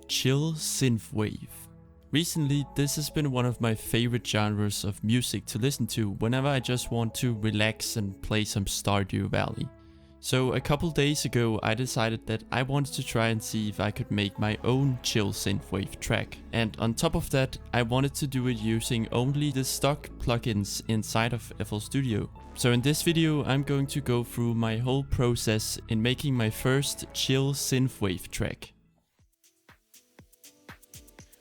Chill Synthwave. Recently, this has been one of my favorite genres of music to listen to whenever I just want to relax and play some Stardew Valley. So a couple days ago I decided that I wanted to try and see if I could make my own Chill Synthwave track. And on top of that, I wanted to do it using only the stock plugins inside of FL Studio. So in this video I'm going to go through my whole process in making my first Chill Synthwave track.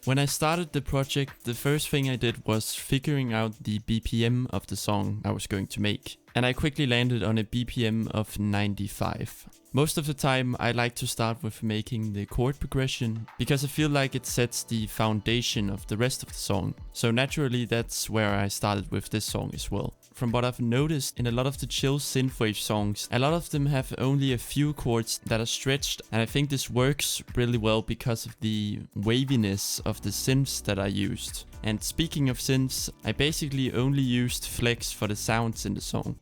When I started the project, the first thing I did was figuring out the BPM of the song I was going to make. And I quickly landed on a BPM of 95. Most of the time I like to start with making the chord progression, because I feel like it sets the foundation of the rest of the song. So naturally that's where I started with this song as well. From what I've noticed in a lot of the Chill Synthwave songs, a lot of them have only a few chords that are stretched, and I think this works really well because of the waviness of the synths that I used. And speaking of synths, I basically only used flex for the sounds in the song.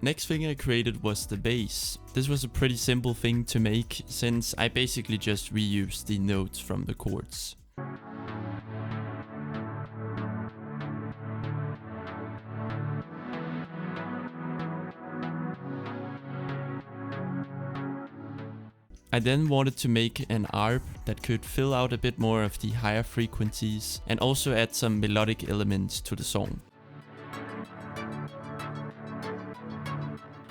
Next thing I created was the bass. This was a pretty simple thing to make, since I basically just reused the notes from the chords. I then wanted to make an arp that could fill out a bit more of the higher frequencies and also add some melodic elements to the song.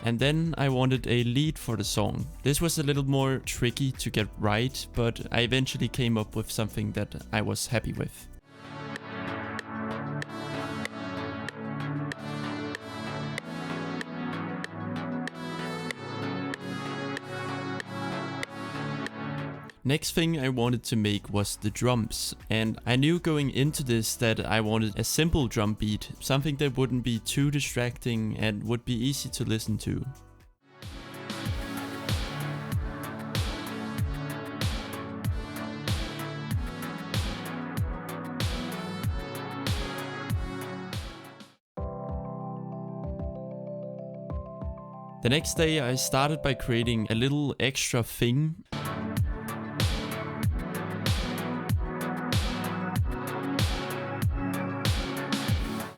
And then I wanted a lead for the song. This was a little more tricky to get right, but I eventually came up with something that I was happy with. Next thing I wanted to make was the drums, and I knew going into this that I wanted a simple drum beat, something that wouldn't be too distracting and would be easy to listen to. The next day I started by creating a little extra thing.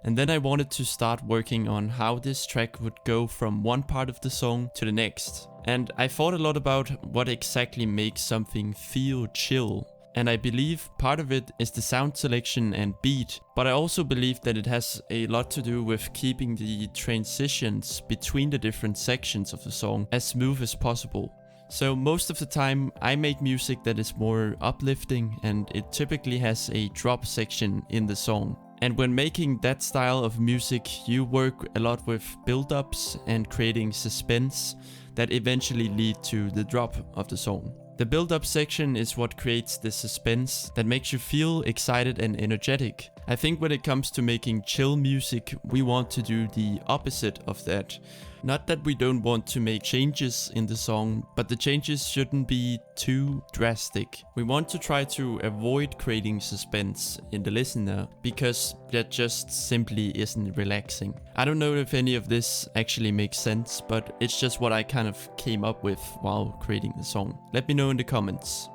And then I wanted to start working on how this track would go from one part of the song to the next. And I thought a lot about what exactly makes something feel chill. And I believe part of it is the sound selection and beat, but I also believe that it has a lot to do with keeping the transitions between the different sections of the song as smooth as possible. So most of the time I make music that is more uplifting, and it typically has a drop section in the song. And when making that style of music, you work a lot with build-ups and creating suspense that eventually lead to the drop of the song. The build-up section is what creates the suspense that makes you feel excited and energetic. I think when it comes to making chill music, we want to do the opposite of that. Not that we don't want to make changes in the song, but the changes shouldn't be too drastic. We want to try to avoid creating suspense in the listener, because that just simply isn't relaxing. I don't know if any of this actually makes sense, but it's just what I kind of came up with while creating the song. Let me know in the comments.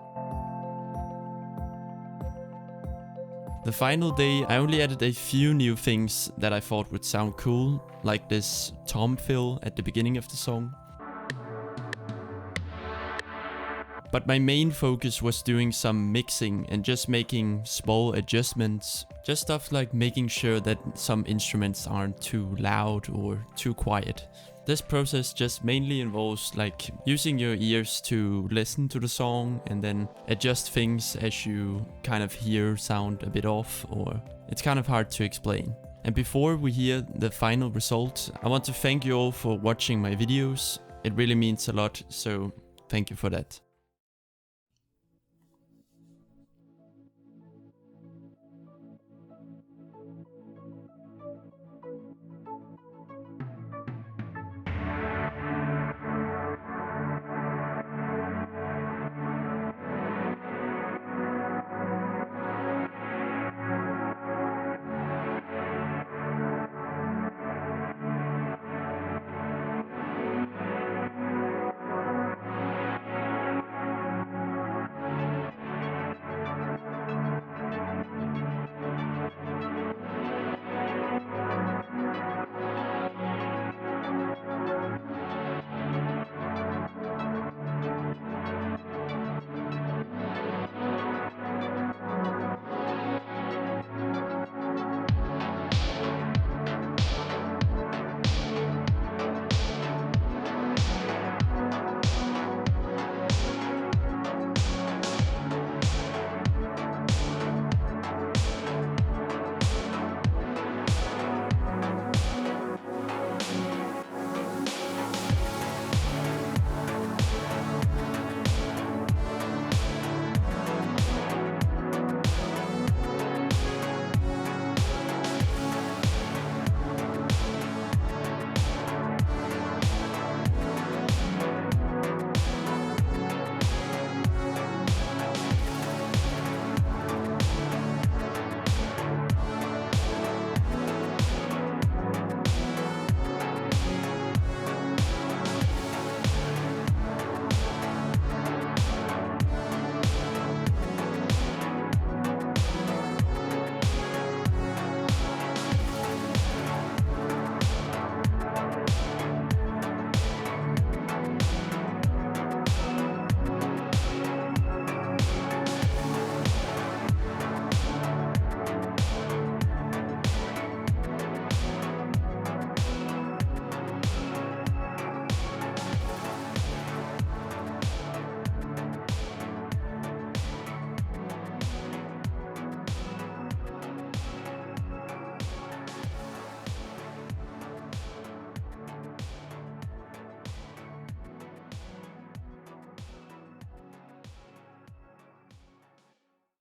The final day I only added a few new things that I thought would sound cool, like this tom fill at the beginning of the song. But my main focus was doing some mixing and just making small adjustments. Just stuff like making sure that some instruments aren't too loud or too quiet. This process just mainly involves like using your ears to listen to the song and then adjust things as you kind of hear sound a bit off, or it's kind of hard to explain. And before we hear the final result, I want to thank you all for watching my videos. It really means a lot, so thank you for that.